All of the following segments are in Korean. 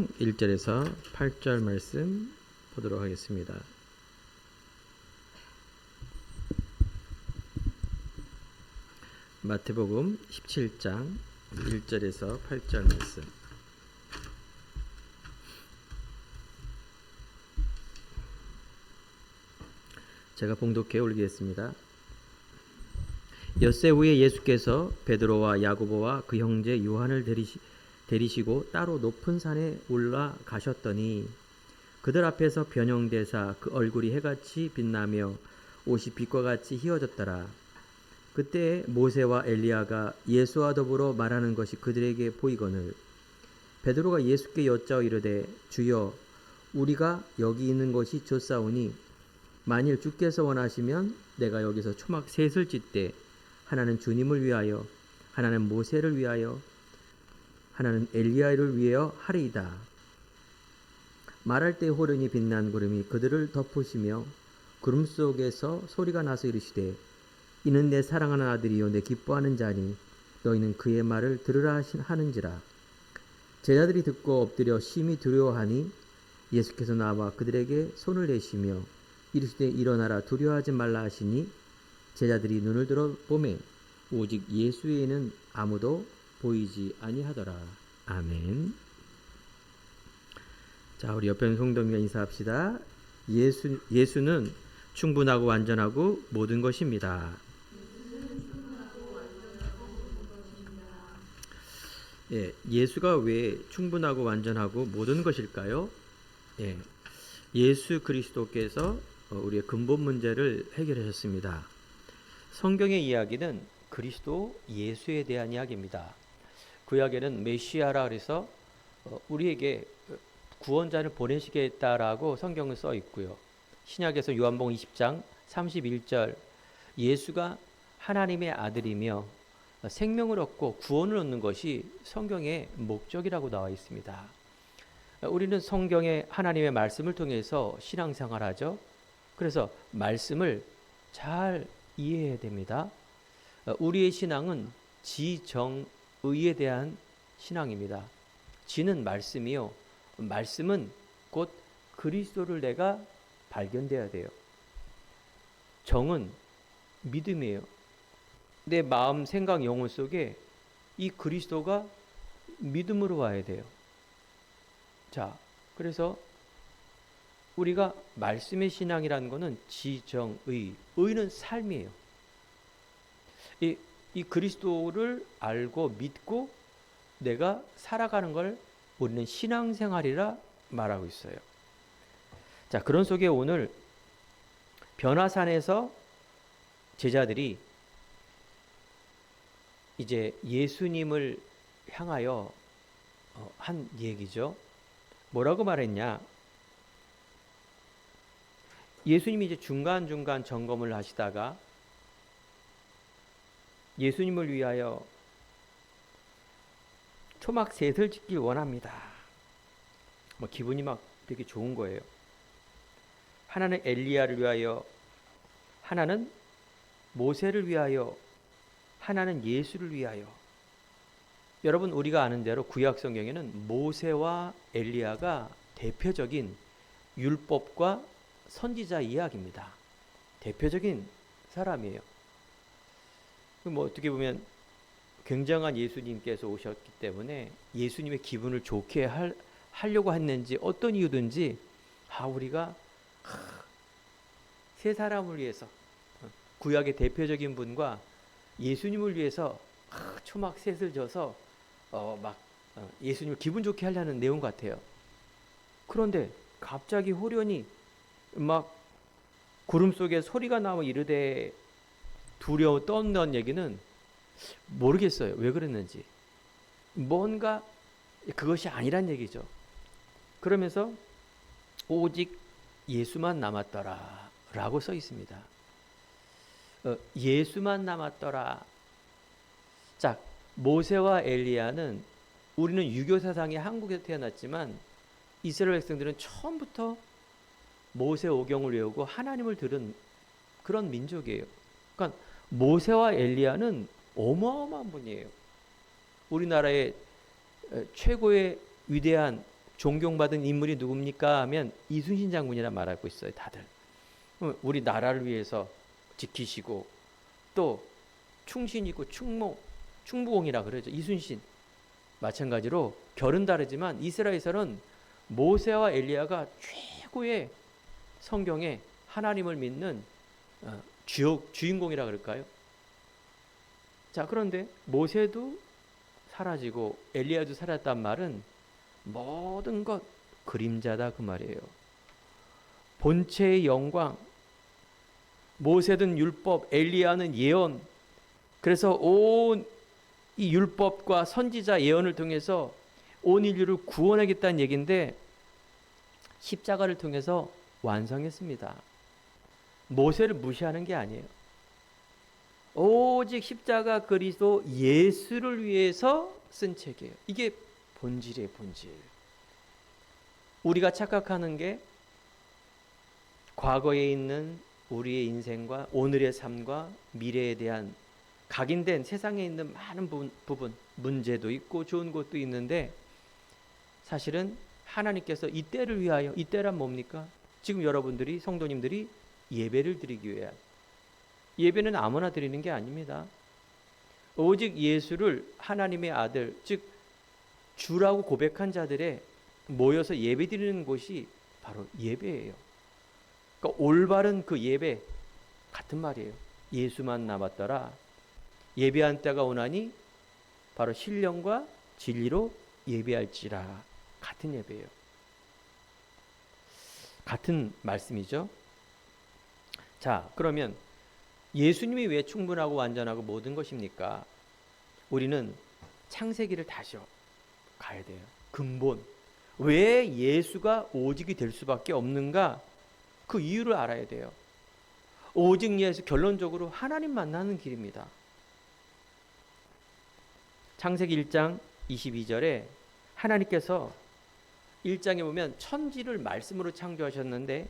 16장 1절에서 8절 말씀 보도록 하겠습니다. 마태복음 17장 1절에서 8절 말씀. 제가 봉독해 올리겠습니다. 엿새 후에 예수께서 베드로와 야고보와 그 형제 요한을 데리시고 따로 높은 산에 올라가셨더니 그들 앞에서 변형되사 그 얼굴이 해같이 빛나며 옷이 빛과 같이 희어졌더라. 그때 모세와 엘리야가 예수와 더불어 말하는 것이 그들에게 보이거늘 베드로가 예수께 여짜오 이르되 주여 우리가 여기 있는 것이 좋사오니 만일 주께서 원하시면 내가 여기서 초막 셋을 짓되 하나는 주님을 위하여 하나는 모세를 위하여 하나는 엘리야를 위하여 하리이다. 말할 때 호련히 빛난 구름이 그들을 덮으시며 구름 속에서 소리가 나서 이르시되 이는 내 사랑하는 아들이요 내 기뻐하는 자니 너희는 그의 말을 들으라 하는지라. 제자들이 듣고 엎드려 심히 두려워하니 예수께서 나와 그들에게 손을 내시며 이르시되 일어나라 두려워하지 말라 하시니 제자들이 눈을 들어 보매 오직 예수 외에는 아무도 보이지 아니하더라. 아멘. 자, 우리 옆에 있는 성도님과 인사합시다. 예수는 충분하고 완전하고 모든 것입니다. 예, 예수가 왜 충분하고 완전하고 모든 것일까요? 예, 예수 그리스도께서 우리의 근본 문제를 해결하셨습니다. 성경의 이야기는 그리스도 예수에 대한 이야기입니다. 구약에는 메시아라 그래서 우리에게 구원자를 보내시겠다라고 성경을 써 있고요. 신약에서 요한복음 20장 31절 예수가 하나님의 아들이며 생명을 얻고 구원을 얻는 것이 성경의 목적이라고 나와 있습니다. 우리는 성경의 하나님의 말씀을 통해서 신앙생활하죠. 그래서 말씀을 잘 이해해야 됩니다. 우리의 신앙은 지정의에 대한 신앙입니다. 지는 말씀이요. 말씀은 곧 그리스도를 내가 발견돼야 돼요. 정은 믿음이에요. 내 마음, 생각, 영혼 속에 이 그리스도가 믿음으로 와야 돼요. 자, 그래서 우리가 말씀의 신앙이라는 것은 지정의, 의는 삶이에요. 이 그리스도를 알고 믿고 내가 살아가는 걸 우리는 신앙생활이라 말하고 있어요. 자, 그런 속에 오늘 변화산에서 제자들이 이제 예수님을 향하여 한 얘기죠. 뭐라고 말했냐? 예수님이 이제 중간중간 점검을 하시다가 예수님을 위하여 초막 셋을 짓길 원합니다. 기분이 막 되게 좋은 거예요. 하나는 엘리야를 위하여, 하나는 모세를 위하여, 하나는 예수를 위하여. 여러분 우리가 아는 대로 구약 성경에는 모세와 엘리야가 대표적인 율법과 선지자 이야기입니다. 대표적인 사람이에요. 어떻게 보면 굉장한 예수님께서 오셨기 때문에 예수님의 기분을 좋게 하려고 했는지 어떤 이유든지 우리가 세 사람을 위해서 구약의 대표적인 분과 예수님을 위해서 초막 셋을 져서 예수님을 기분 좋게 하려는 내용 같아요. 그런데 갑자기 호련히 막 구름 속에 소리가 나고 이르되 두려워 떠는 얘기는 모르겠어요. 왜 그랬는지. 뭔가 그것이 아니란 얘기죠. 그러면서 오직 예수만 남았더라 라고 써 있습니다. 예수만 남았더라. 자, 모세와 엘리야는 우리는 유교 사상이 한국에서 태어났지만 이스라엘 백성들은 처음부터 모세 오경을 외우고 하나님을 들은 그런 민족이에요. 그러니까 모세와 엘리야는 어마어마한 분이에요. 우리나라의 최고의 위대한 존경받은 인물이 누굽니까 하면 이순신 장군이라 말하고 있어요. 다들 우리 나라를 위해서 지키시고 또 충신이고 충무공이라 그러죠. 이순신. 마찬가지로 결은 다르지만 이스라엘에서는 모세와 엘리야가 최고의 성경에 하나님을 믿는 주인공이라 그럴까요? 자, 그런데 모세도 사라지고 엘리야도 사라졌단 말은 모든 것 그림자다 그 말이에요. 본체의 영광, 모세는 율법, 엘리야는 예언. 그래서 온 이 율법과 선지자 예언을 통해서 온 인류를 구원하겠다는 얘기인데 십자가를 통해서 완성했습니다. 모세를 무시하는 게 아니에요. 오직 십자가 그리스도 예수를 위해서 쓴 책이에요. 이게 본질이에요, 본질. 우리가 착각하는 게 과거에 있는 우리의 인생과 오늘의 삶과 미래에 대한 각인된 세상에 있는 많은 부분, 문제도 있고 좋은 것도 있는데 사실은 하나님께서 이 때를 위하여, 이 때란 뭡니까? 지금 여러분들이 성도님들이 예배를 드리기 위해, 예배는 아무나 드리는 게 아닙니다. 오직 예수를 하나님의 아들, 즉 주라고 고백한 자들의 모여서 예배 드리는 곳이 바로 예배예요. 그러니까 올바른 그 예배 같은 말이에요. 예수만 남았더라. 예배한 때가 오나니 바로 신령과 진리로 예배할지라. 같은 예배예요. 같은 말씀이죠. 자, 그러면 예수님이 왜 충분하고 완전하고 모든 것입니까? 우리는 창세기를 다시 가야 돼요. 근본. 왜 예수가 오직이 될 수밖에 없는가? 그 이유를 알아야 돼요. 오직 예수, 결론적으로 하나님 만나는 길입니다. 창세기 1장 22절에 하나님께서 1장에 보면 천지를 말씀으로 창조하셨는데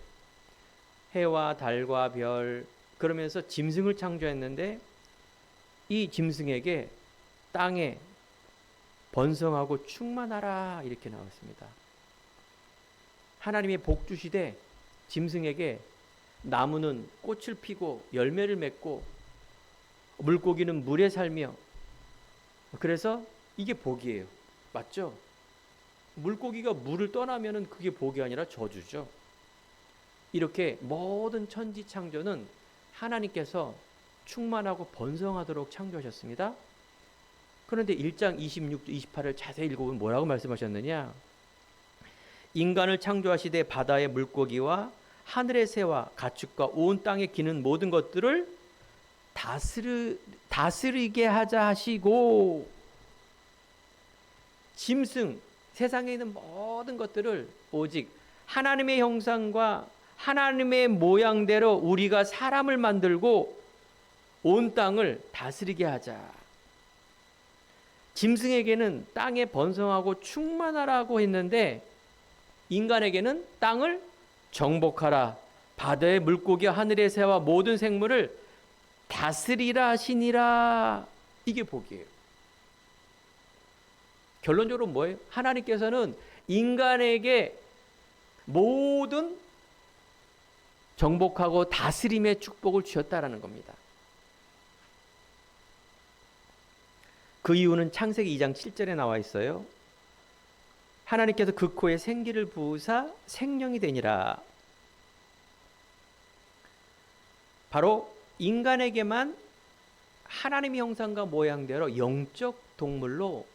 해와 달과 별 그러면서 짐승을 창조했는데 이 짐승에게 땅에 번성하고 충만하라 이렇게 나왔습니다. 하나님의 복 주시되 짐승에게 나무는 꽃을 피고 열매를 맺고 물고기는 물에 살며, 그래서 이게 복이에요. 맞죠? 물고기가 물을 떠나면은 그게 복이 아니라 저주죠. 이렇게 모든 천지 창조는 하나님께서 충만하고 번성하도록 창조하셨습니다. 그런데 1장 26, 28을 자세히 읽어보면 뭐라고 말씀하셨느냐? 인간을 창조하시되 바다의 물고기와 하늘의 새와 가축과 온 땅에 기는 모든 것들을 다스리게 하자 하시고, 짐승, 세상에 있는 모든 것들을 오직 하나님의 형상과 하나님의 모양대로 우리가 사람을 만들고 온 땅을 다스리게 하자. 짐승에게는 땅에 번성하고 충만하라고 했는데 인간에게는 땅을 정복하라. 바다의 물고기와 하늘의 새와 모든 생물을 다스리라 하시니라. 이게 복이에요. 결론적으로 뭐예요? 하나님께서는 인간에게 모든 정복하고 다스림의 축복을 주셨다라는 겁니다. 그 이유는 창세기 2장 7절에 나와 있어요. 하나님께서 그 코에 생기를 부으사 생명이 되니라. 바로 인간에게만 하나님의 형상과 모양대로 영적 동물로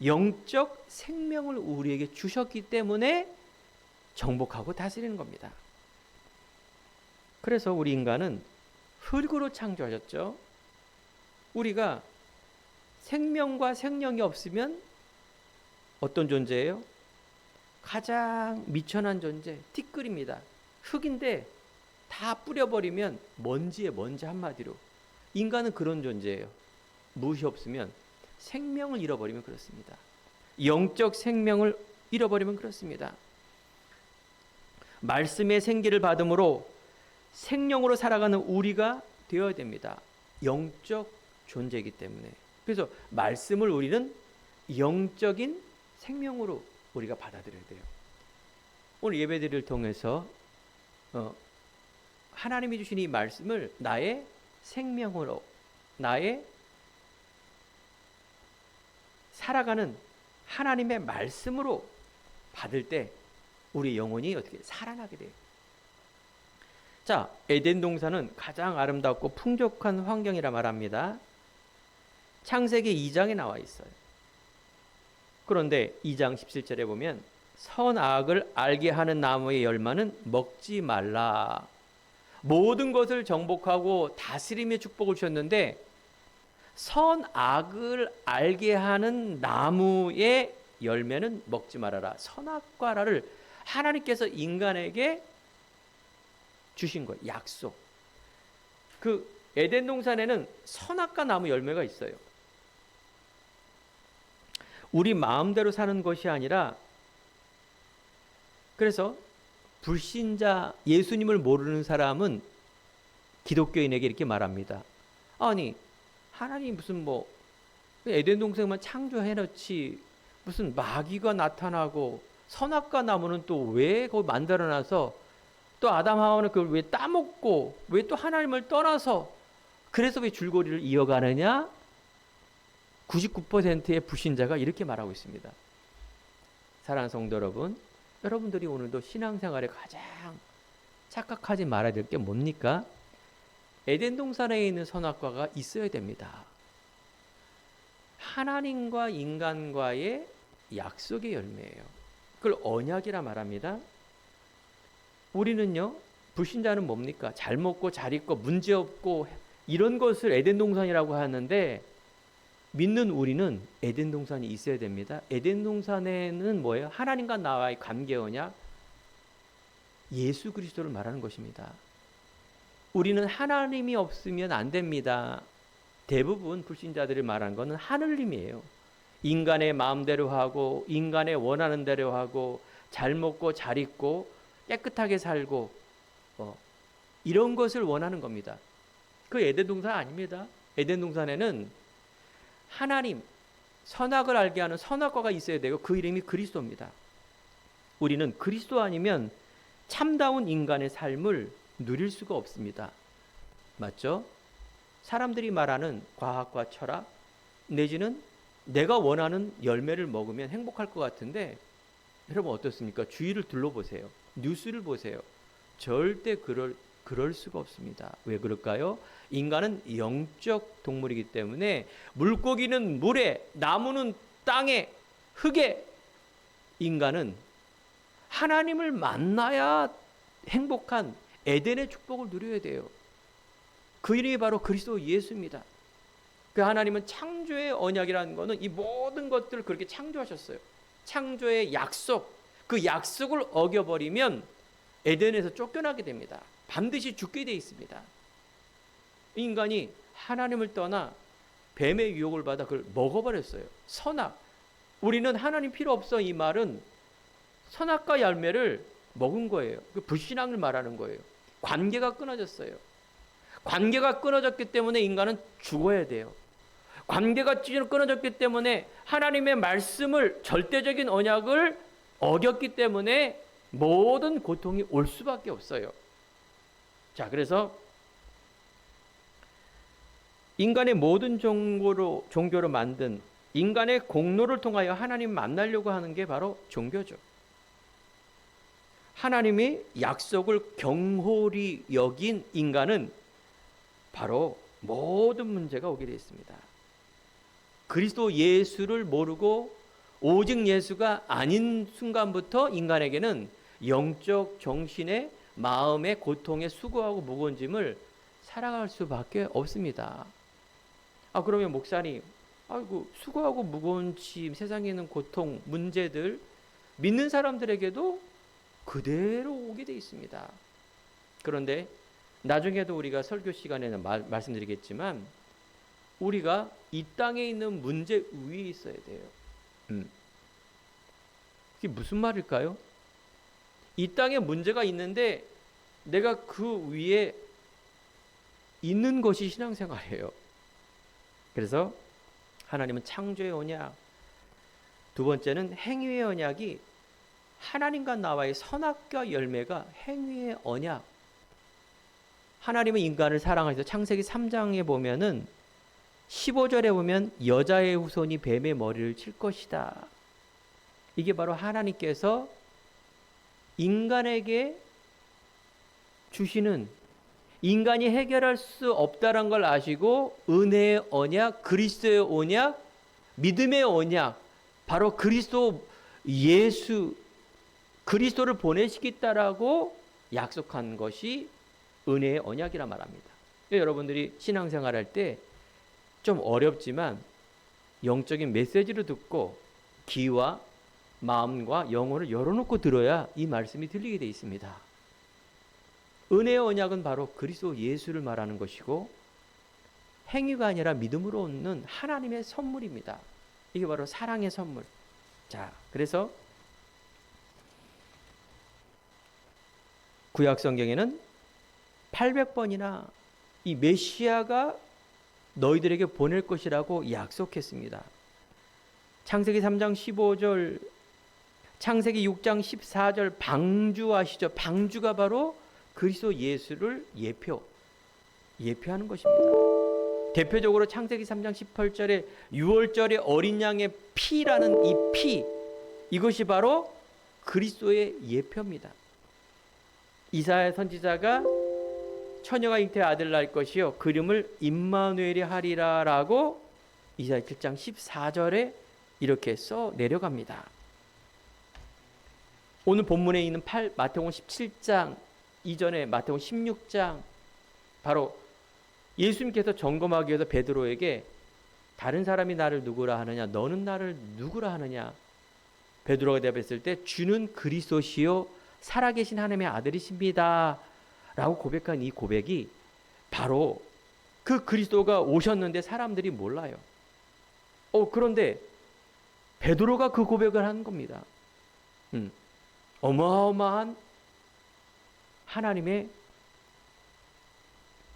영적 생명을 우리에게 주셨기 때문에 정복하고 다스리는 겁니다. 그래서 우리 인간은 흙으로 창조하셨죠. 우리가 생명과 생명이 없으면 어떤 존재예요? 가장 미천한 존재, 티끌입니다. 흙인데 다 뿌려버리면 먼지에 먼지 한마디로. 인간은 그런 존재예요. 무엇이 없으면 생명을 잃어버리면 그렇습니다. 영적 생명을 잃어버리면 그렇습니다. 말씀의 생기를 받음으로 생명으로 살아가는 우리가 되어야 됩니다. 영적 존재이기 때문에. 그래서 말씀을 우리는 영적인 생명으로 우리가 받아들여야 돼요. 오늘 예배드리를 통해서 하나님이 주신 이 말씀을 나의 생명으로, 나의 살아가는 하나님의 말씀으로 받을 때 우리 영혼이 어떻게 살아나게 돼요. 자, 에덴 동산은 가장 아름답고 풍족한 환경이라 말합니다. 창세기 2장에 나와 있어요. 그런데 2장 17절에 보면 선악을 알게 하는 나무의 열매는 먹지 말라. 모든 것을 정복하고 다스림의 축복을 주셨는데 선악을 알게 하는 나무의 열매는 먹지 말아라. 선악과를 하나님께서 인간에게 주신 거예요. 약속. 그 에덴 동산에는 선악과 나무 열매가 있어요. 우리 마음대로 사는 것이 아니라, 그래서 불신자, 예수님을 모르는 사람은 기독교인에게 이렇게 말합니다. 아니, 하나님 무슨 에덴 동산만 창조해놓지 무슨 마귀가 나타나고 선악과 나무는 또 왜 거기 만들어놔서 또 아담 하와는 그걸 왜 따먹고 왜 또 하나님을 떠나서 그래서 왜 줄거리를 이어가느냐? 99%의 불신자가 이렇게 말하고 있습니다. 사랑하는 성도 여러분, 여러분들이 오늘도 신앙생활에 가장 착각하지 말아야 될 게 뭡니까? 에덴 동산에 있는 선악과가 있어야 됩니다. 하나님과 인간과의 약속의 열매예요. 그걸 언약이라 말합니다. 우리는요, 불신자는 뭡니까? 잘 먹고 잘 입고 문제 없고 이런 것을 에덴 동산이라고 하는데, 믿는 우리는 에덴 동산이 있어야 됩니다. 에덴 동산에는 뭐예요? 하나님과 나와의 관계 언약, 예수 그리스도를 말하는 것입니다. 우리는 하나님이 없으면 안 됩니다. 대부분 불신자들이 말하는 것은 하느님이에요. 인간의 마음대로 하고 인간의 원하는 대로 하고 잘 먹고 잘 입고 깨끗하게 살고 이런 것을 원하는 겁니다. 그 에덴 동산 아닙니다. 에덴 동산에는 하나님, 선악을 알게 하는 선악과가 있어야 되고 그 이름이 그리스도입니다. 우리는 그리스도 아니면 참다운 인간의 삶을 누릴 수가 없습니다. 맞죠? 사람들이 말하는 과학과 철학 내지는 내가 원하는 열매를 먹으면 행복할 것 같은데, 여러분 어떻습니까? 주위를 둘러보세요. 뉴스를 보세요. 절대 그럴 수가 없습니다. 왜 그럴까요? 인간은 영적 동물이기 때문에 물고기는 물에, 나무는 땅에, 흙에, 인간은 하나님을 만나야 행복한 에덴의 축복을 누려야 돼요. 그 이름이 바로 그리스도 예수입니다. 그 하나님은 창조의 언약이라는 것은 이 모든 것들을 그렇게 창조하셨어요. 창조의 약속, 그 약속을 어겨버리면 에덴에서 쫓겨나게 됩니다. 반드시 죽게 돼 있습니다. 인간이 하나님을 떠나 뱀의 유혹을 받아 그걸 먹어버렸어요. 선악. 우리는 하나님 필요 없어, 이 말은 선악과 열매를 먹은 거예요. 그 불신앙을 말하는 거예요. 관계가 끊어졌어요. 관계가 끊어졌기 때문에 인간은 죽어야 돼요. 관계가 끊어졌기 때문에 하나님의 말씀을, 절대적인 언약을 어겼기 때문에 모든 고통이 올 수밖에 없어요. 자, 그래서 인간의 모든 종교로 만든 인간의 공로를 통하여 하나님 만나려고 하는 게 바로 종교죠. 하나님이 약속을 경홀히 여긴 인간은 바로 모든 문제가 오게 되어 있습니다. 그리스도 예수를 모르고 오직 예수가 아닌 순간부터 인간에게는 영적, 정신의, 마음의 고통에 수고하고 무거운 짐을 살아갈 수밖에 없습니다. 그러면 목사님, 수고하고 무거운 짐, 세상에 있는 고통, 문제들 믿는 사람들에게도 그대로 오게 돼 있습니다. 그런데 나중에도 우리가 설교 시간에는 말씀드리겠지만 우리가 이 땅에 있는 문제 위에 있어야 돼요. 그게 무슨 말일까요? 이 땅에 문제가 있는데 내가 그 위에 있는 것이 신앙생활이에요. 그래서 하나님은 창조의 언약, 두 번째는 행위의 언약이 하나님과 나와의 선악과 열매가 행위의 언약. 하나님은 인간을 사랑하셔서 창세기 3장에 보면은 15절에 보면 여자의 후손이 뱀의 머리를 칠 것이다. 이게 바로 하나님께서 인간에게 주시는, 인간이 해결할 수 없다는 걸 아시고 은혜의 언약, 그리스도의 언약, 믿음의 언약, 바로 그리스도 예수, 그리스도를 보내시겠다라고 약속한 것이 은혜의 언약이라 말합니다. 여러분들이 신앙생활할 때 좀 어렵지만 영적인 메시지를 듣고 귀와 마음과 영혼을 열어놓고 들어야 이 말씀이 들리게 되어 있습니다. 은혜의 언약은 바로 그리스도 예수를 말하는 것이고 행위가 아니라 믿음으로 얻는 하나님의 선물입니다. 이게 바로 사랑의 선물. 자, 그래서 구약 성경에는 800번이나 이 메시아가 너희들에게 보낼 것이라고 약속했습니다. 창세기 3장 15절, 창세기 6장 14절 방주 아시죠? 방주가 바로 그리스도 예수를 예표하는 것입니다. 대표적으로 창세기 3장 18절에 6월절의 어린 양의 피라는 이 피, 이것이 바로 그리스도의 예표입니다. 이사야 선지자가 처녀가 잉태해 아들 낳을 것이요 그 이름을 임마누엘이 하리라라고 이사야 7장 14절에 이렇게 써 내려갑니다. 오늘 본문에 있는 마태복음 17장 이전에 마태복음 16장, 바로 예수님께서 점검하기 위해서 베드로에게 다른 사람이 나를 누구라 하느냐, 너는 나를 누구라 하느냐, 베드로가 대답했을 때 주는 그리스도시요 살아계신 하나님의 아들이십니다 라고 고백한 이 고백이 바로 그 그리스도가 오셨는데 사람들이 몰라요. 그런데 베드로가 그 고백을 한 겁니다. 어마어마한 하나님의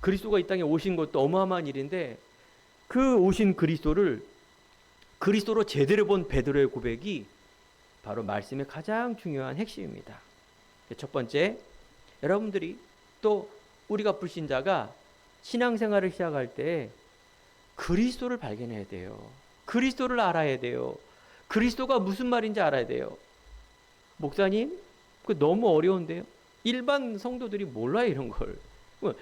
그리스도가 이 땅에 오신 것도 어마어마한 일인데 그 오신 그리스도로 제대로 본 베드로의 고백이 바로 말씀의 가장 중요한 핵심입니다. 첫 번째, 여러분들이 또 우리가 불신자가 신앙생활을 시작할 때 그리스도를 발견해야 돼요. 그리스도를 알아야 돼요. 그리스도가 무슨 말인지 알아야 돼요. 목사님, 그 너무 어려운데요. 일반 성도들이 몰라요, 이런 걸.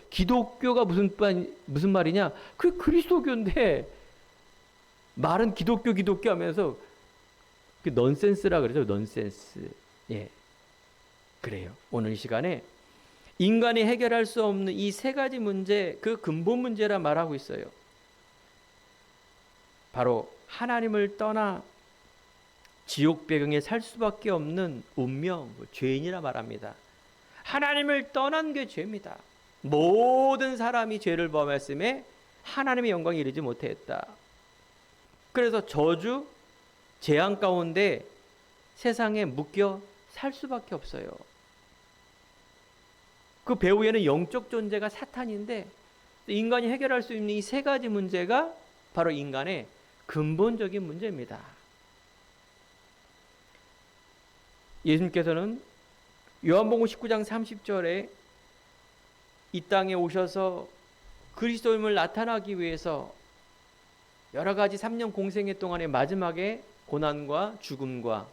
기독교가 무슨 말이냐? 그 그리스도교인데 말은 기독교 하면서 그 넌센스라 그러죠. 넌센스. 예. 그래요. 오늘 이 시간에 인간이 해결할 수 없는 이 세 가지 문제, 그 근본 문제라 말하고 있어요. 바로 하나님을 떠나 지옥 배경에 살 수밖에 없는 운명, 죄인이라 말합니다. 하나님을 떠난 게 죄입니다. 모든 사람이 죄를 범했음에 하나님의 영광에 이르지 못했다. 그래서 저주, 재앙 가운데 세상에 묶여 살 수밖에 없어요. 그 배후에는 영적 존재가 사탄인데 인간이 해결할 수 있는 이 세 가지 문제가 바로 인간의 근본적인 문제입니다. 예수님께서는 요한복음 19장 30절에 이 땅에 오셔서 그리스도임을 나타나기 위해서 여러 가지 3년 공생애 동안의 마지막에 고난과 죽음과,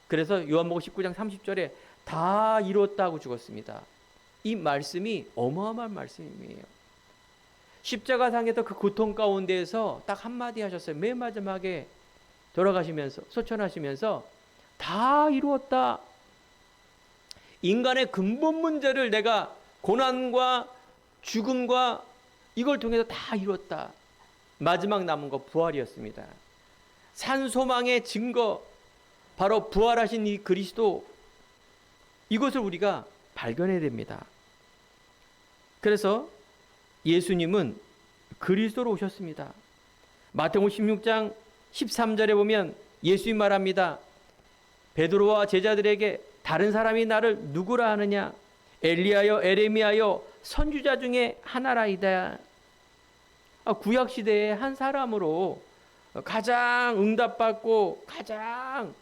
그래서 요한복음 19장 30절에 다 이뤘다고 죽었습니다. 이 말씀이 어마어마한 말씀이에요. 십자가상에서 그 고통 가운데에서 딱 한마디 하셨어요. 맨 마지막에 돌아가시면서 소천하시면서 다 이루었다. 인간의 근본 문제를 내가 고난과 죽음과 이걸 통해서 다 이뤘다. 마지막 남은 거 부활이었습니다. 산소망의 증거, 바로 부활하신 이 그리스도, 이것을 우리가 발견해야 됩니다. 그래서 예수님은 그리스도로 오셨습니다. 마태복음 16장 13절에 보면 예수님 말합니다. 베드로와 제자들에게 다른 사람이 나를 누구라 하느냐? 엘리야여 에레미야여 선지자 중에 하나라이다. 구약시대의 한 사람으로 가장 응답받고 가장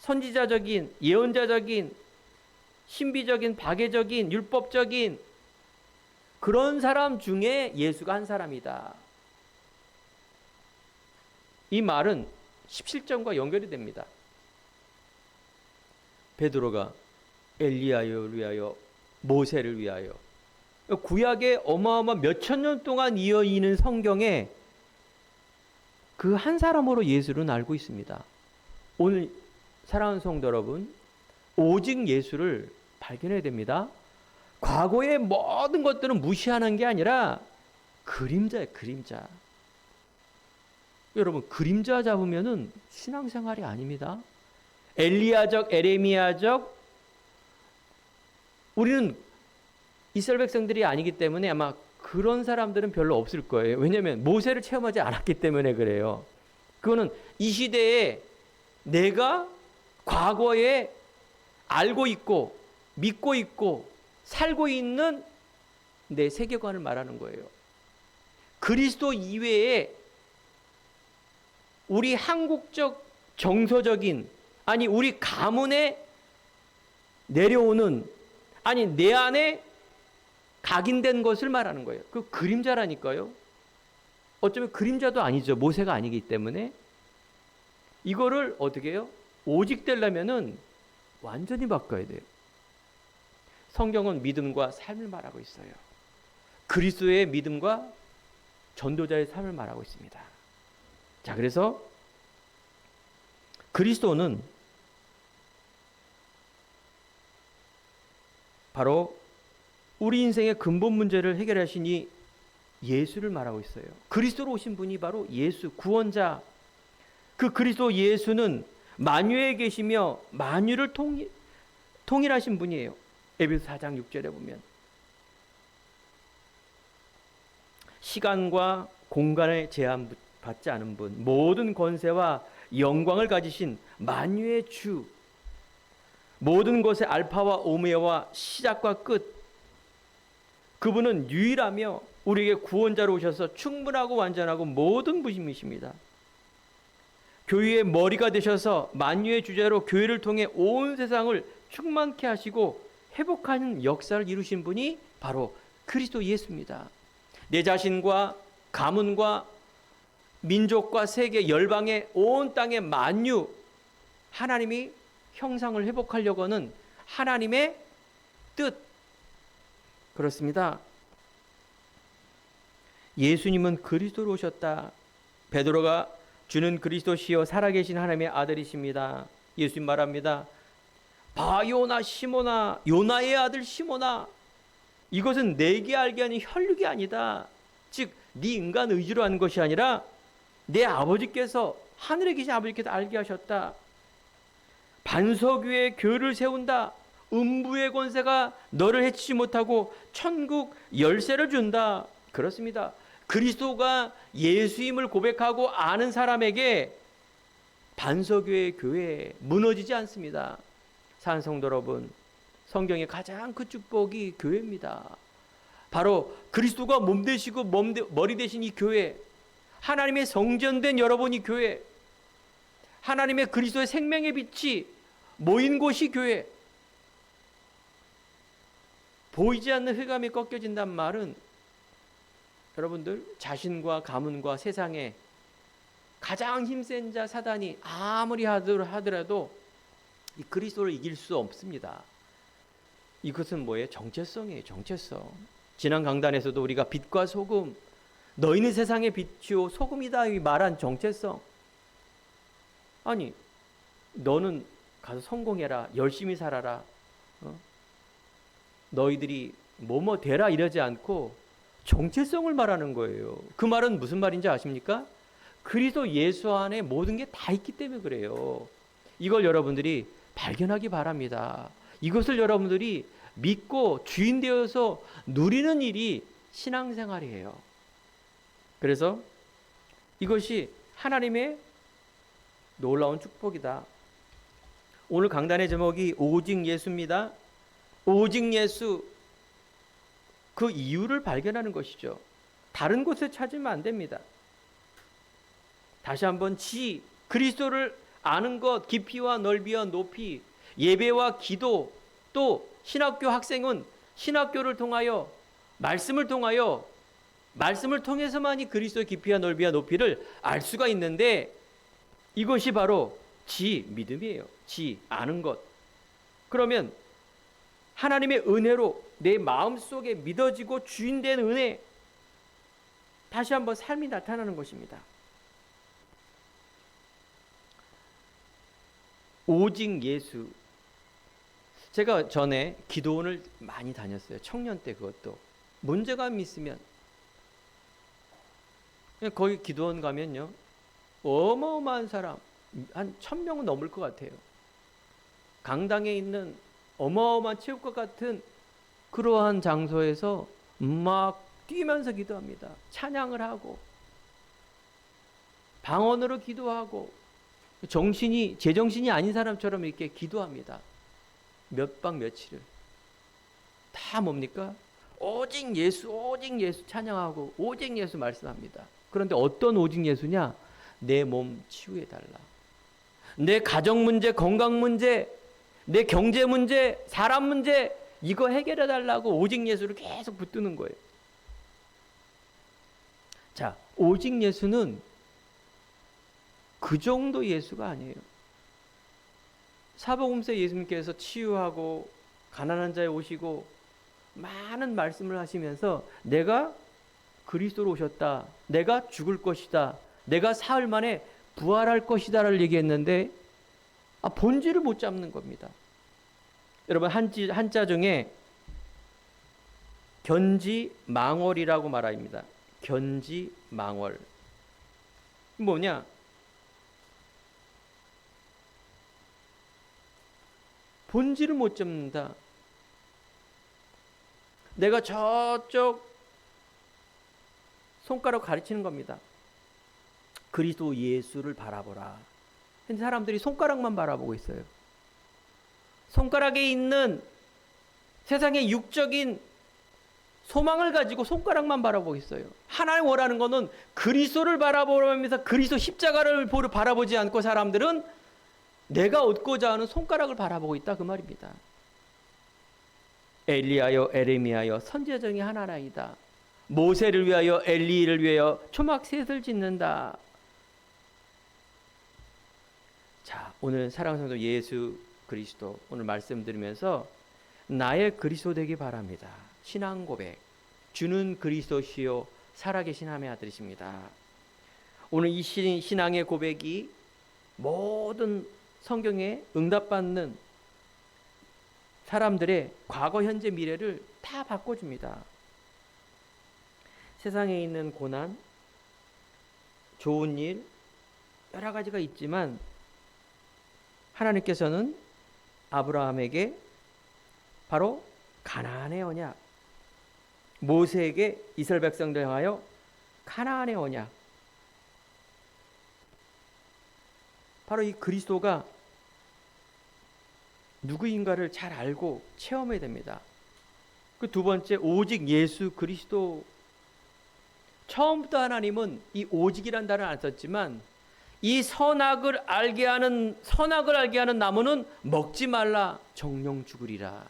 선지자적인, 예언자적인, 신비적인, 박애적인, 율법적인 그런 사람 중에 예수가 한 사람이다. 이 말은 17절과 연결이 됩니다. 베드로가 엘리야를 위하여, 모세를 위하여, 구약의 어마어마한 몇천 년 동안 이어지는 성경에 그 한 사람으로 예수를 알고 있습니다. 오늘 사랑하는 성도 여러분, 오직 예수를 발견해야 됩니다. 과거의 모든 것들은 무시하는 게 아니라 그림자예요, 그림자. 여러분, 그림자 잡으면은 신앙생활이 아닙니다. 엘리야적, 에레미야적, 우리는 이스라엘 백성들이 아니기 때문에 아마 그런 사람들은 별로 없을 거예요. 왜냐하면 모세를 체험하지 않았기 때문에 그래요. 그거는 이 시대에 내가 과거에 알고 있고 믿고 있고 살고 있는 내 세계관을 말하는 거예요. 그리스도 이외에 우리 한국적 정서적인, 아니 우리 가문에 내려오는, 아니 내 안에 각인된 것을 말하는 거예요. 그 그림자라니까요. 어쩌면 그림자도 아니죠. 모세가 아니기 때문에. 이거를 어떻게 해요? 오직 되려면은 완전히 바꿔야 돼요. 성경은 믿음과 삶을 말하고 있어요. 그리스도의 믿음과 전도자의 삶을 말하고 있습니다. 자, 그래서 그리스도는 바로 우리 인생의 근본 문제를 해결하신 이 예수를 말하고 있어요. 그리스도로 오신 분이 바로 예수, 구원자. 그 그리스도 예수는 만유에 계시며 만유를 통일하신 분이에요. 에베소 4장 6절에 보면 시간과 공간에 제한받지 않은 분, 모든 권세와 영광을 가지신 만유의 주, 모든 것의 알파와 오메가와 시작과 끝, 그분은 유일하며 우리에게 구원자로 오셔서 충분하고 완전하고 모든 분이십니다. 교회의 머리가 되셔서 만유의 주자로 교회를 통해 온 세상을 충만케 하시고 회복하는 역사를 이루신 분이 바로 그리스도 예수입니다. 내 자신과 가문과 민족과 세계 열방의 온 땅의 만유, 하나님이 형상을 회복하려고 하는 하나님의 뜻, 그렇습니다. 예수님은 그리스도로 오셨다. 베드로가 주는 그리스도시요 살아계신 하나님의 아들이십니다. 예수님 말합니다. 바요나 시모나, 요나의 아들 시모나, 이것은 내게 알게 하는 혈육이 아니다. 즉 네 인간 의지로 하는 것이 아니라 내 아버지께서, 하늘에 계신 아버지께서 알게 하셨다. 반석 위에 교회를 세운다. 음부의 권세가 너를 해치지 못하고 천국 열쇠를 준다. 그렇습니다. 그리스도가 예수임을 고백하고 아는 사람에게 반석의 교회 무너지지 않습니다. 사랑하는 성도 여러분, 성경의 가장 큰 축복이 교회입니다. 바로 그리스도가 몸 되시고 머리 되신 이 교회, 하나님의 성전된 여러분이 교회, 하나님의 그리스도의 생명의 빛이 모인 곳이 교회. 보이지 않는 흑암이 꺾여진단 말은 여러분들 자신과 가문과 세상에 가장 힘센 자 사단이 아무리 하더라도 이 그리스도를 이길 수 없습니다. 이것은 뭐예요? 정체성이에요. 정체성. 지난 강단에서도 우리가 빛과 소금, 너희는 세상의 빛이요 소금이다 이 말한 정체성. 아니 너는 가서 성공해라, 열심히 살아라, 너희들이 뭐뭐 되라 이러지 않고 정체성을 말하는 거예요. 그 말은 무슨 말인지 아십니까? 그리스도 예수 안에 모든 게 다 있기 때문에 그래요. 이걸 여러분들이 발견하기 바랍니다. 이것을 여러분들이 믿고 주인 되어서 누리는 일이 신앙생활이에요. 그래서 이것이 하나님의 놀라운 축복이다. 오늘 강단의 제목이 오직 예수입니다. 오직 예수, 그 이유를 발견하는 것이죠. 다른 곳에 찾으면 안 됩니다. 다시 한번 그리스도를 아는 것, 깊이와 넓이와 높이, 예배와 기도, 또 신학교 학생은 신학교를 통하여 말씀을 통해서만이 그리스도의 깊이와 넓이와 높이를 알 수가 있는데, 이것이 바로 믿음이에요. 아는 것. 그러면 하나님의 은혜로 내 마음속에 믿어지고 주인된 은혜, 다시 한번 삶이 나타나는 것입니다. 오직 예수. 제가 전에 기도원을 많이 다녔어요. 청년 때. 그것도 문제감 있으면 거기 기도원 가면요, 어마어마한 사람 한 1000명은 넘을 것 같아요. 강당에 있는 어마어마한 체육관 같은 그러한 장소에서 막 뛰면서 기도합니다. 찬양을 하고 방언으로 기도하고 제정신이 아닌 사람처럼 이렇게 기도합니다. 몇 박 며칠을. 다 뭡니까? 오직 예수 찬양하고 오직 예수 말씀합니다. 그런데 어떤 오직 예수냐? 내 몸 치유해달라. 내 가정 문제, 건강 문제, 내 경제 문제, 사람 문제, 이거 해결해달라고 오직 예수를 계속 붙드는 거예요. 자, 오직 예수는 그 정도 예수가 아니에요. 사복음서 예수님께서 치유하고 가난한 자에 오시고 많은 말씀을 하시면서 내가 그리스도로 오셨다, 내가 죽을 것이다, 내가 사흘 만에 부활할 것이다를 얘기했는데 본질을 못 잡는 겁니다. 여러분, 한자 중에 견지망월이라고 말합니다. 견지망월. 뭐냐? 본질을 못 잡는다. 내가 저쪽 손가락 가르치는 겁니다. 그리스도 예수를 바라보라. 근데 사람들이 손가락만 바라보고 있어요. 손가락에 있는 세상의 육적인 소망을 가지고 손가락만 바라보고 있어요. 하나님 원하는 것은 그리스도를 바라보면서 그리스도 십자가를 바라보지 않고 사람들은 내가 얻고자 하는 손가락을 바라보고 있다, 그 말입니다. 엘리야여 에레미야여 선지자 중에 하나라이다. 모세를 위하여 엘리를 위하여 초막셋을 짓는다. 자, 오늘 사랑하는 성도 예수 그리스도 오늘 말씀드리면서 나의 그리스도 되기 바랍니다. 신앙 고백. 주는 그리스도시요 살아계신 하나님의 아들이십니다. 오늘 이 신앙의 고백이 모든 성경에 응답받는 사람들의 과거, 현재, 미래를 다 바꿔줍니다. 세상에 있는 고난, 좋은 일, 여러 가지가 있지만 하나님께서는 아브라함에게 바로 가나안의 언약, 모세에게 이스라엘 백성들 향하여 가나안의 언약, 바로 이 그리스도가 누구인가를 잘 알고 체험해야 됩니다. 그 두 번째, 오직 예수 그리스도. 처음부터 하나님은 이 오직이란 단어를 안 썼지만 이 선악을 알게 하는 나무는 먹지 말라, 정령 죽으리라.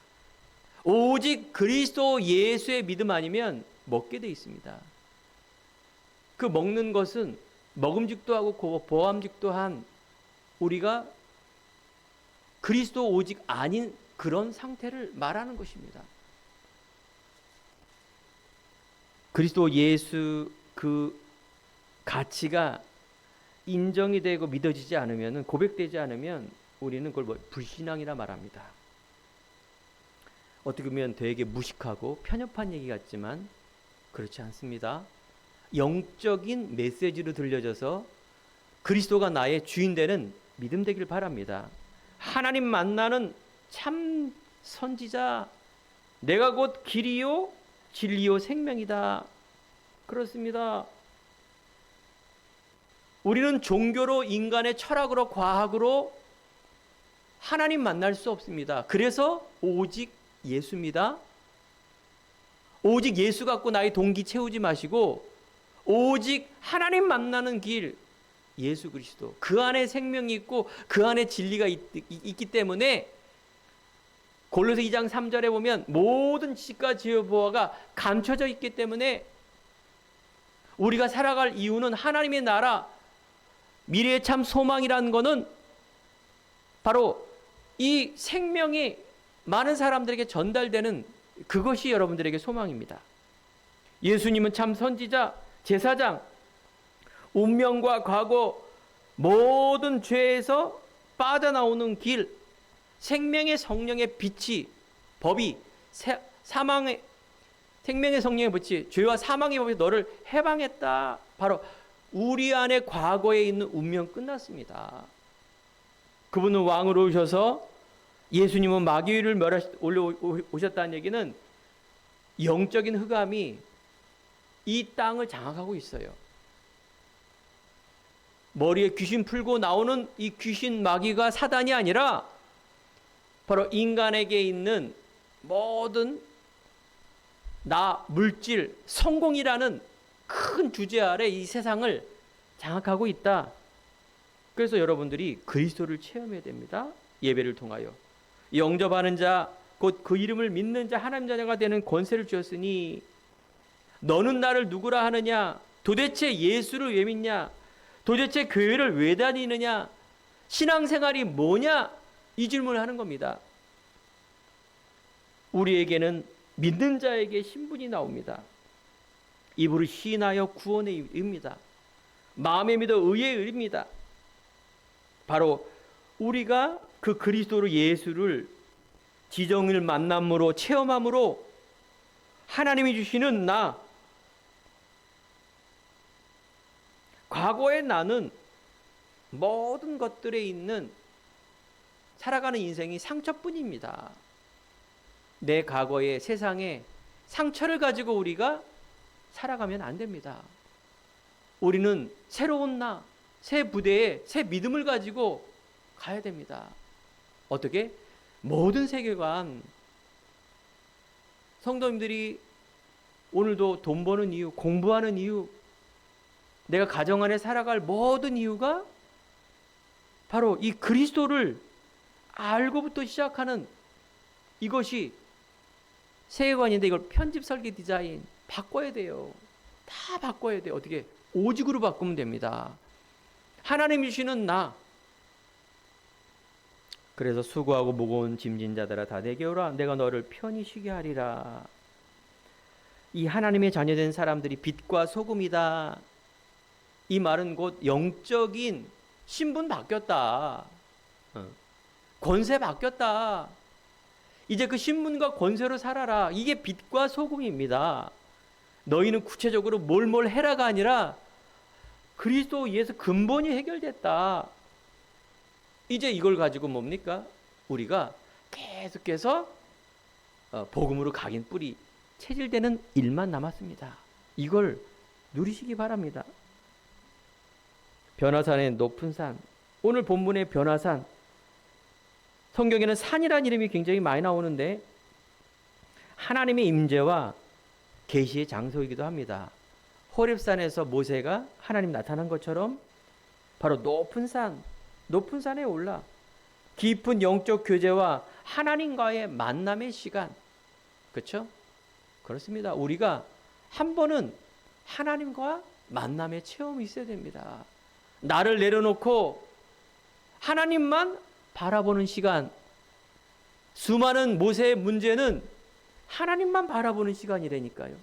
오직 그리스도 예수의 믿음 아니면 먹게 돼 있습니다. 그 먹는 것은 먹음직도 하고 보암직도 한 우리가 그리스도 오직 아닌 그런 상태를 말하는 것입니다. 그리스도 예수 그 가치가 인정이 되고 믿어지지 않으면, 고백되지 않으면 우리는 그걸 불신앙이라 말합니다. 어떻게 보면 되게 무식하고 편협한 얘기 같지만 그렇지 않습니다. 영적인 메시지로 들려져서 그리스도가 나의 주인 되는 믿음 되길 바랍니다. 하나님 만나는 참 선지자, 내가 곧 길이요 진리요 생명이다. 그렇습니다. 우리는 종교로, 인간의 철학으로, 과학으로 하나님 만날 수 없습니다. 그래서 오직 예수입니다. 오직 예수 갖고 나의 동기 채우지 마시고 오직 하나님 만나는 길, 예수 그리스도. 그 안에 생명이 있고 그 안에 진리가 있기 때문에 골로새 2장 3절에 보면 모든 지식과 지혜와 보화가 감춰져 있기 때문에 우리가 살아갈 이유는 하나님의 나라, 미래의 참 소망이라는 것은 바로 이 생명이 많은 사람들에게 전달되는 그것이 여러분들에게 소망입니다. 예수님은 참 선지자, 제사장, 운명과 과거, 모든 죄에서 빠져나오는 길, 생명의 성령의 빛이, 법이, 사망의, 생명의 성령의 빛이, 죄와 사망의 법이 너를 해방했다. 바로 우리 안에 과거에 있는 운명 끝났습니다. 그분은 왕으로 오셔서 예수님은 마귀를 올려오셨다는 얘기는 영적인 흑암이 이 땅을 장악하고 있어요. 머리에 귀신 풀고 나오는 이 귀신 마귀가 사단이 아니라 바로 인간에게 있는 모든 물질, 성공이라는 큰 주제 아래 이 세상을 장악하고 있다. 그래서 여러분들이 그리스도를 체험해야 됩니다. 예배를 통하여. 영접하는 자, 곧 그 이름을 믿는 자, 하나님 자녀가 되는 권세를 주었으니 너는 나를 누구라 하느냐? 도대체 예수를 왜 믿냐? 도대체 교회를 왜 다니느냐? 신앙생활이 뭐냐? 이 질문을 하는 겁니다. 우리에게는 믿는 자에게 신분이 나옵니다. 입으로 시인하여 구원의 의입니다. 마음에 믿어 의의 의입니다. 바로 우리가 그 그리스도로 예수를 지정을 만남으로 체험함으로 하나님이 주시는 나, 과거의 나는 모든 것들에 있는 살아가는 인생이 상처뿐입니다. 내 과거의 세상에 상처를 가지고 우리가 살아가면 안 됩니다. 우리는 새로운 나, 새 부대에 새 믿음을 가지고 가야 됩니다. 어떻게? 모든 세계관. 성도님들이 오늘도 돈 버는 이유, 공부하는 이유, 내가 가정 안에 살아갈 모든 이유가 바로 이 그리스도를 알고부터 시작하는 이것이 세계관인데 이걸 편집 설계 디자인 바꿔야 돼요. 다 바꿔야 돼요. 어떻게? 오직으로 바꾸면 됩니다. 하나님이 주시는 나. 그래서 수고하고 무거운 짐진 자들아 다 내게 오라. 내가 너를 편히 쉬게 하리라. 이 하나님의 자녀된 사람들이 빛과 소금이다. 이 말은 곧 영적인 신분 바뀌었다. 권세 바뀌었다. 이제 그 신분과 권세로 살아라. 이게 빛과 소금입니다. 너희는 구체적으로 뭘 해라가 아니라 그리스도 예수 근본이 해결됐다. 이제 이걸 가지고 뭡니까? 우리가 계속해서 복음으로 각인 뿌리 체질되는 일만 남았습니다. 이걸 누리시기 바랍니다. 변화산의 높은 산. 오늘 본문의 변화산. 성경에는 산이라는 이름이 굉장히 많이 나오는데 하나님의 임재와 계시의 장소이기도 합니다. 호렙산에서 모세가 하나님 나타난 것처럼 바로 높은 산에 올라 깊은 영적 교제와 하나님과의 만남의 시간. 그렇죠? 그렇습니다. 우리가 한 번은 하나님과 만남의 체험이 있어야 됩니다. 나를 내려놓고 하나님만 바라보는 시간. 수많은 모세의 문제는 하나님만 바라보는 시간이라니까요.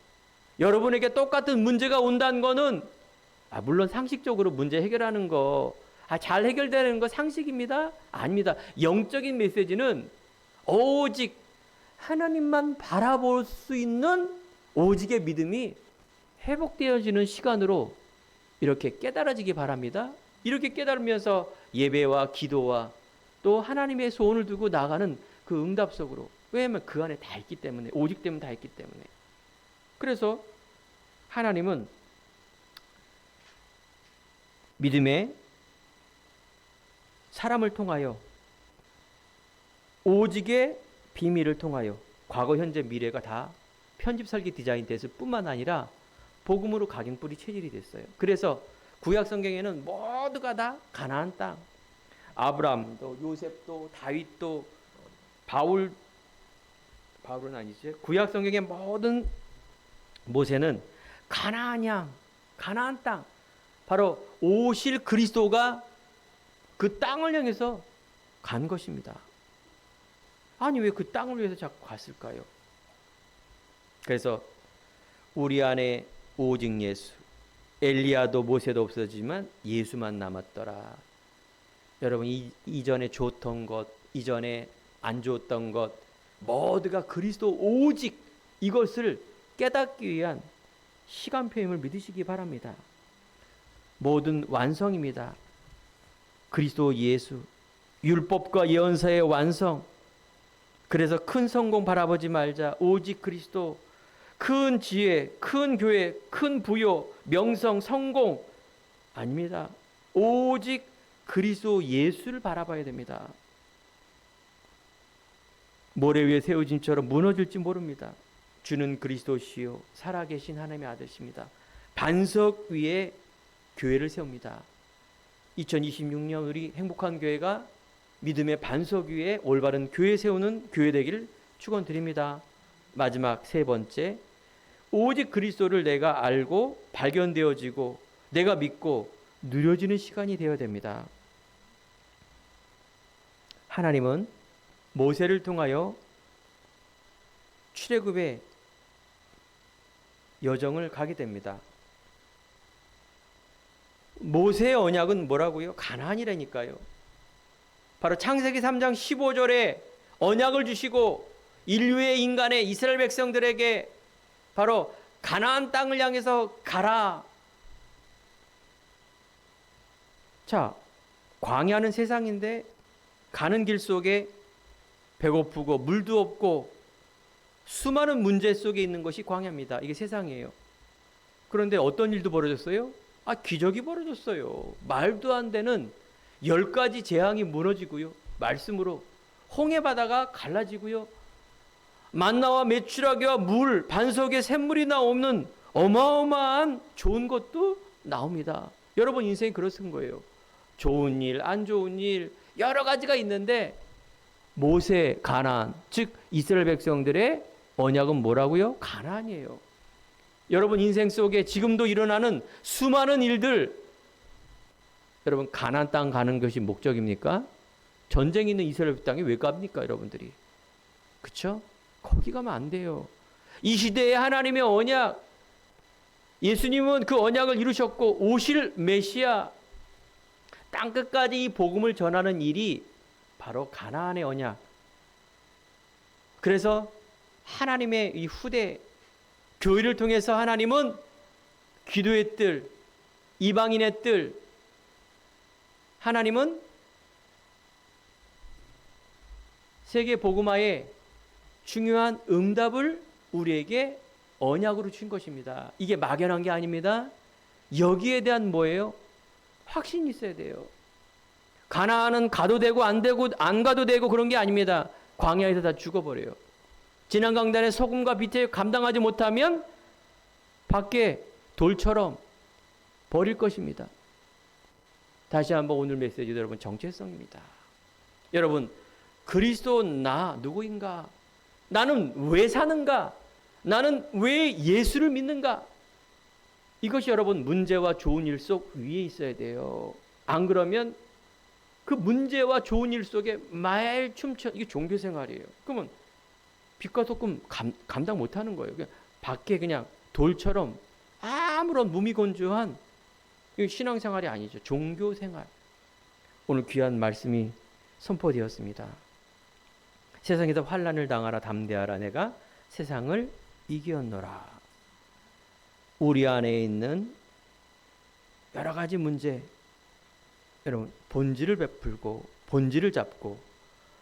여러분에게 똑같은 문제가 온다는 거는 물론 상식적으로 문제 해결하는 거 잘 해결되는 거 상식입니다? 아닙니다. 영적인 메시지는 오직 하나님만 바라볼 수 있는 오직의 믿음이 회복되어지는 시간으로 이렇게 깨달아지기 바랍니다. 이렇게 깨달으면서 예배와 기도와 또 하나님의 소원을 두고 나가는 그 응답 속으로. 왜냐하면 그 안에 다 있기 때문에, 오직 때문에 다 있기 때문에. 그래서 하나님은 믿음의 사람을 통하여 오직의 비밀을 통하여 과거, 현재, 미래가 다 편집 설계 디자인 됐을 뿐만 아니라 복음으로 각인 뿌리 체질이 됐어요. 그래서 구약 성경에는 모두가 다 가나안 땅. 아브라함도 요셉도 다윗도 바울은 아니죠. 구약 성경의 모든 모세는 가나안 땅, 바로 오실 그리스도가 그 땅을 향해서 간 것입니다. 아니 왜 그 땅을 위해서 자꾸 갔을까요? 그래서 우리 안에 오직 예수, 엘리야도 모세도 없어지만 예수만 남았더라. 여러분 이전에 좋던 것, 이전에 안 좋았던 것 모두가 그리스도 오직 이것을 깨닫기 위한 시간표임을 믿으시기 바랍니다. 모든 완성입니다. 그리스도 예수, 율법과 예언서의 완성. 그래서 큰 성공 바라보지 말자. 오직 그리스도, 큰 지혜, 큰 교회, 큰 부요, 명성, 성공 아닙니다. 오직 그리스도 예수를 바라봐야 됩니다. 모래 위에 세워진처럼 무너질지 모릅니다. 주는 그리스도시요 살아계신 하나님의 아들이십니다. 반석 위에 교회를 세웁니다. 2026년 우리 행복한 교회가 믿음의 반석 위에 올바른 교회 세우는 교회 되기를 축원드립니다. 마지막 세 번째, 오직 그리스도를 내가 알고 발견되어지고 내가 믿고 누려지는 시간이 되어야 됩니다. 하나님은 모세를 통하여 출애굽의 여정을 가게 됩니다. 모세의 언약은 뭐라고요? 가나안이라니까요. 바로 창세기 3장 15절에 언약을 주시고 인류의 인간의 이스라엘 백성들에게 바로 가나안 땅을 향해서 가라. 자, 광야는 세상인데 가는 길 속에 배고프고 물도 없고 수많은 문제 속에 있는 것이 광야입니다. 이게 세상이에요. 그런데 어떤 일도 벌어졌어요? 기적이 벌어졌어요. 말도 안 되는 10가지 재앙이 무너지고요. 말씀으로 홍해 바다가 갈라지고요. 만나와 메추라기와 물, 반석에 샘물이 나오는 어마어마한 좋은 것도 나옵니다. 여러분 인생이 그렇은 거예요. 좋은 일, 안 좋은 일 여러 가지가 있는데 모세, 가나안, 즉 이스라엘 백성들의 언약은 뭐라고요? 가나안이에요. 여러분 인생 속에 지금도 일어나는 수많은 일들, 여러분 가나안 땅 가는 것이 목적입니까? 전쟁 있는 이스라엘 땅에 왜 갑니까 여러분들이? 그렇죠? 거기 가면 안 돼요. 이 시대에 하나님의 언약, 예수님은 그 언약을 이루셨고 오실 메시아, 땅끝까지 이 복음을 전하는 일이 바로 가나안의 언약. 그래서 하나님의 이 후대 교회를 통해서 하나님은 기도의 뜰, 이방인의 뜰, 하나님은 세계 복음화의 중요한 응답을 우리에게 언약으로 준 것입니다. 이게 막연한 게 아닙니다. 여기에 대한 뭐예요? 확신이 있어야 돼요. 가나안은 가도 되고 안 가도 되고 그런 게 아닙니다. 광야에서 다 죽어버려요. 지난 강단에 소금과 비태 감당하지 못하면 밖에 돌처럼 버릴 것입니다. 다시 한번 오늘 메시지도 여러분 정체성입니다. 여러분 그리스도 나 누구인가? 나는 왜 사는가? 나는 왜 예수를 믿는가? 이것이 여러분 문제와 좋은 일 속 위에 있어야 돼요. 안 그러면 그 문제와 좋은 일 속에 말 춤춰, 이게 종교생활이에요. 그러면 빛과 소금 감당 못하는 거예요. 그냥 밖에 그냥 돌처럼 아무런 무미건조한 신앙생활이 아니죠. 종교생활. 오늘 귀한 말씀이 선포되었습니다. 세상에서 환난을 당하라 담대하라 내가 세상을 이겼노라. 우리 안에 있는 여러 가지 문제, 여러분 본질을 베풀고 본질을 잡고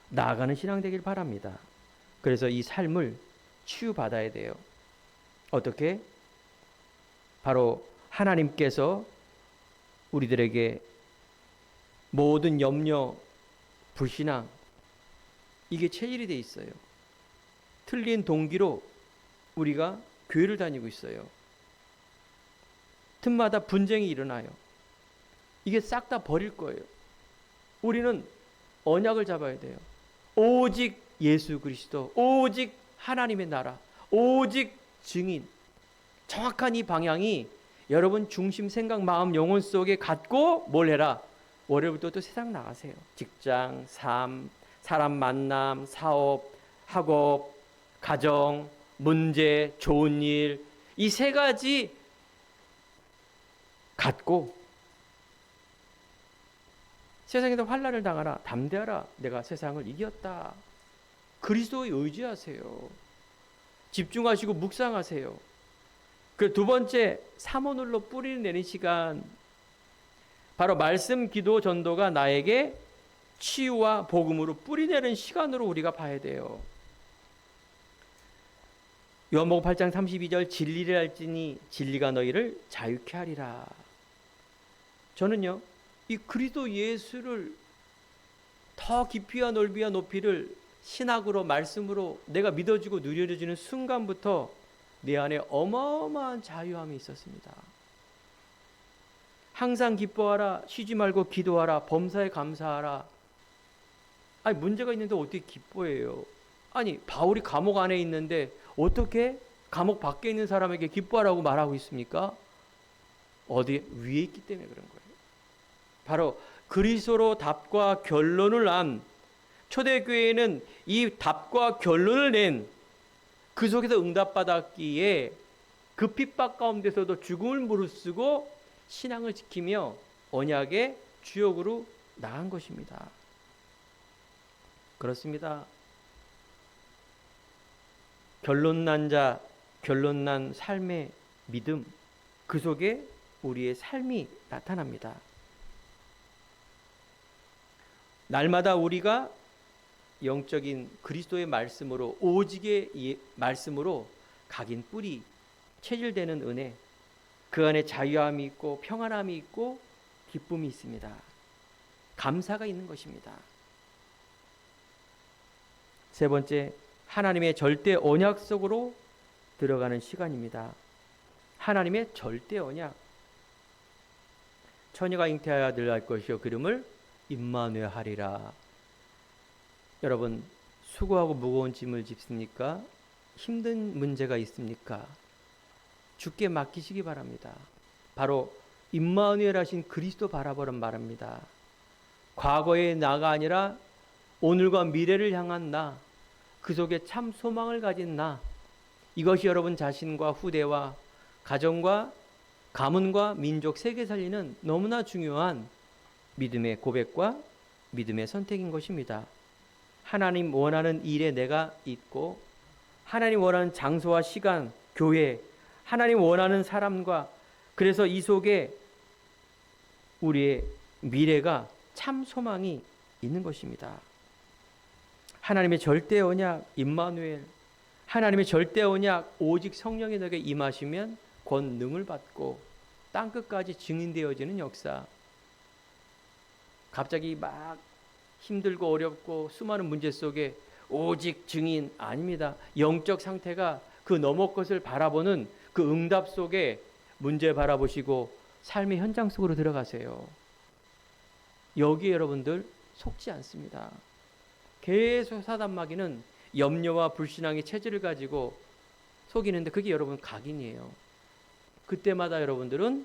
나아가는 신앙 되길 바랍니다. 그래서 이 삶을 치유받아야 돼요. 어떻게? 바로 하나님께서 우리들에게 모든 염려, 불신앙 이게 체질이 돼 있어요. 틀린 동기로 우리가 교회를 다니고 있어요. 틈마다 분쟁이 일어나요. 이게 싹 다 버릴 거예요. 우리는 언약을 잡아야 돼요. 오직 예수 그리스도, 오직 하나님의 나라, 오직 증인. 정확한 이 방향이 여러분 중심, 생각, 마음, 영혼 속에 갖고 뭘 해라? 월요일부터 또 세상 나가세요. 직장, 삶, 사람 만남, 사업, 학업, 가정, 문제, 좋은 일, 이 세 가지 갖고 세상에서 환난을 당하라, 담대하라, 내가 세상을 이겼다. 그리스도에 의지하세요. 집중하시고 묵상하세요. 그 두 번째, 삼원을로 뿌리를 내는 시간, 바로 말씀, 기도, 전도가 나에게 치유와 복음으로 뿌리내는 시간으로 우리가 봐야 돼요. 요한복음 8장 32절, 진리를 알지니 진리가 너희를 자유케 하리라. 저는요, 이 그리스도 예수를 더 깊이와 넓이와 높이를 신학으로, 말씀으로 내가 믿어지고 누려지는 순간부터 내 안에 어마어마한 자유함이 있었습니다. 항상 기뻐하라, 쉬지 말고 기도하라, 범사에 감사하라. 아니, 문제가 있는데 어떻게 기뻐해요? 아니, 바울이 감옥 안에 있는데 어떻게 감옥 밖에 있는 사람에게 기뻐하라고 말하고 있습니까? 어디 위에 있기 때문에 그런 거예요. 바로 그리스도로 답과 결론을 안, 초대교회에는 이 답과 결론을 낸 그 속에서 응답받았기에 그 핍박 가운데서도 죽음을 무릅쓰고 신앙을 지키며 언약의 주역으로 나간 것입니다. 그렇습니다. 결론난 자, 결론난 삶의 믿음, 그 속에 우리의 삶이 나타납니다. 날마다 우리가 영적인 그리스도의 말씀으로, 오직의 말씀으로 각인 뿌리, 체질되는 은혜, 그 안에 자유함이 있고 평안함이 있고 기쁨이 있습니다. 감사가 있는 것입니다. 세 번째, 하나님의 절대 언약 속으로 들어가는 시간입니다. 하나님의 절대 언약. 처녀가 잉태하여 늘 알 것이요 그 이름을 임마누엘 하리라. 여러분, 수고하고 무거운 짐을 짚습니까? 힘든 문제가 있습니까? 주께 맡기시기 바랍니다. 바로 임마누엘 하신 그리스도 바라보란 말입니다. 과거의 나가 아니라 오늘과 미래를 향한 나, 그 속에 참 소망을 가진 나, 이것이 여러분 자신과 후대와 가정과 가문과 민족, 세계 살리는 너무나 중요한 믿음의 고백과 믿음의 선택인 것입니다. 하나님 원하는 일에 내가 있고, 하나님 원하는 장소와 시간, 교회, 하나님 원하는 사람과, 그래서 이 속에 우리의 미래가 참 소망이 있는 것입니다. 하나님의 절대 언약 임마누엘, 하나님의 절대 언약 오직 성령이 너에게 임하시면 권능을 받고 땅끝까지 증인되어지는 역사. 갑자기 막 힘들고 어렵고 수많은 문제 속에 오직 증인 아닙니다. 영적 상태가 그 너머 것을 바라보는 그 응답 속에 문제 바라보시고 삶의 현장 속으로 들어가세요. 여기에 여러분들 속지 않습니다. 계속 사단마귀는 염려와 불신앙의 체질을 가지고 속이는데 그게 여러분 각인이에요. 그때마다 여러분들은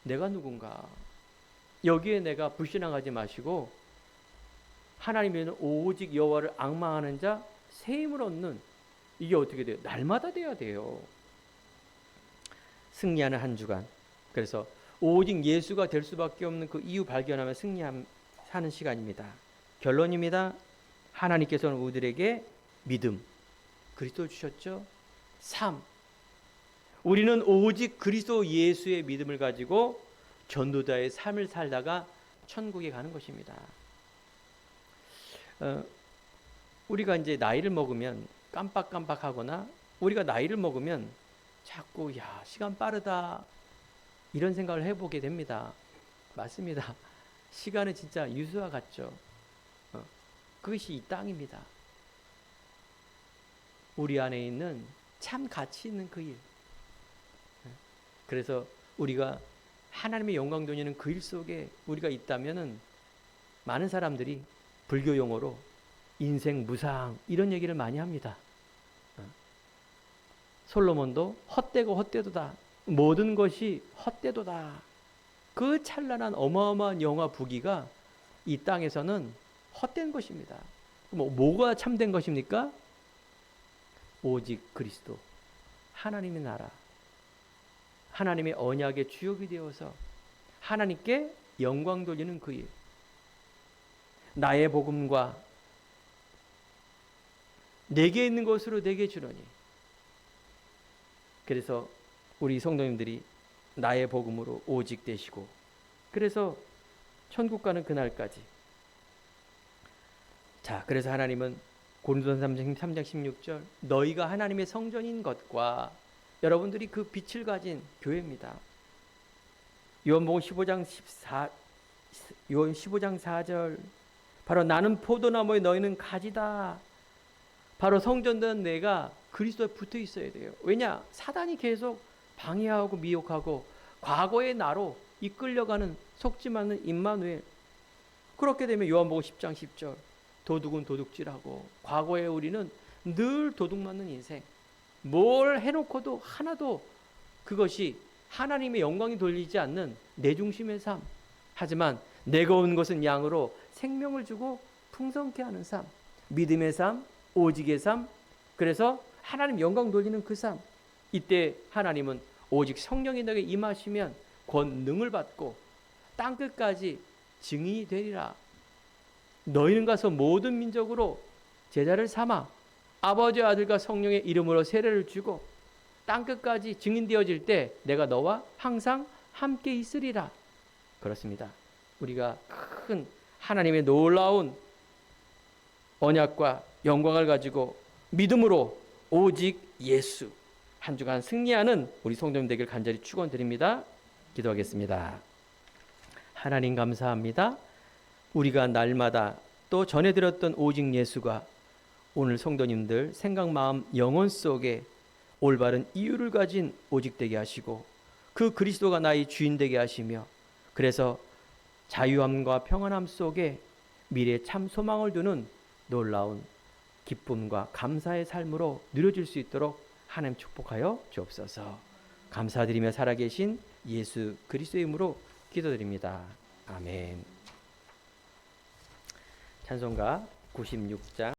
내가 누군가, 여기에 내가 불신앙하지 마시고 하나님에는 오직 여호와를 앙망하는 자 새 힘을 얻는, 이게 어떻게 돼요? 날마다 돼야 돼요. 승리하는 한 주간. 그래서 오직 예수가 될 수밖에 없는 그 이유 발견하며 승리하는 시간입니다. 결론입니다. 하나님께서는 우리들에게 믿음, 그리스도를 주셨죠. 삶. 우리는 오직 그리스도 예수의 믿음을 가지고 전도자의 삶을 살다가 천국에 가는 것입니다. 우리가 이제 나이를 먹으면 깜빡깜빡하거나, 우리가 나이를 먹으면 자꾸 시간 빠르다 이런 생각을 해보게 됩니다. 맞습니다. 시간은 진짜 유수와 같죠. 그것이 이 땅입니다. 우리 안에 있는 참 가치 있는 그 일. 그래서 우리가 하나님의 영광 돌리는 그 일 속에 우리가 있다면은 많은 사람들이 불교 용어로 인생 무상 이런 얘기를 많이 합니다. 솔로몬도 헛되고 헛되도다. 모든 것이 헛되도다. 그 찬란한 어마어마한 영화 부귀가 이 땅에서는 헛된 것입니다. 뭐가 참된 것입니까? 오직 그리스도, 하나님의 나라, 하나님의 언약의 주역이 되어서 하나님께 영광 돌리는 그 일. 나의 복음과 내게 있는 것으로 내게 주노니. 그래서 우리 성도님들이 나의 복음으로 오직 되시고, 그래서 천국 가는 그날까지. 자, 그래서 하나님은 고린도전서 3장 16절 너희가 하나님의 성전인 것과 여러분들이 그 빛을 가진 교회입니다. 요한복음 15장 4절 바로 나는 포도나무에 너희는 가지다. 바로 성전된 내가 그리스도에 붙어 있어야 돼요. 왜냐? 사단이 계속 방해하고 미혹하고 과거의 나로 이끌려가는 속지 않는 임마누엘. 그렇게 되면 요한복음 10장 10절 도둑은 도둑질하고 과거에 우리는 늘 도둑맞는 인생. 뭘 해놓고도 하나도 그것이 하나님의 영광이 돌리지 않는 내 중심의 삶. 하지만 내가 온 것은 양으로 생명을 주고 풍성케 하는 삶. 믿음의 삶, 오직의 삶. 그래서 하나님 영광 돌리는 그 삶. 이때 하나님은 오직 성령이 너에게 임하시면 권능을 받고 땅끝까지 증인이 되리라. 너희는 가서 모든 민족으로 제자를 삼아 아버지와 아들과 성령의 이름으로 세례를 주고 땅끝까지 증인되어질 때 내가 너와 항상 함께 있으리라. 그렇습니다. 우리가 큰 하나님의 놀라운 언약과 영광을 가지고 믿음으로 오직 예수 한 주간 승리하는 우리 성도님 되길 간절히 축원드립니다. 기도하겠습니다. 하나님 감사합니다. 우리가 날마다 또 전해드렸던 오직 예수가 오늘 성도님들 생각, 마음, 영혼 속에 올바른 이유를 가진 오직 되게 하시고 그 그리스도가 나의 주인 되게 하시며 그래서 자유함과 평안함 속에 미래에 참 소망을 두는 놀라운 기쁨과 감사의 삶으로 누려질 수 있도록 하나님 축복하여 주옵소서. 감사드리며 살아계신 예수 그리스도의 이름으로 기도드립니다. 아멘. 찬송가 96장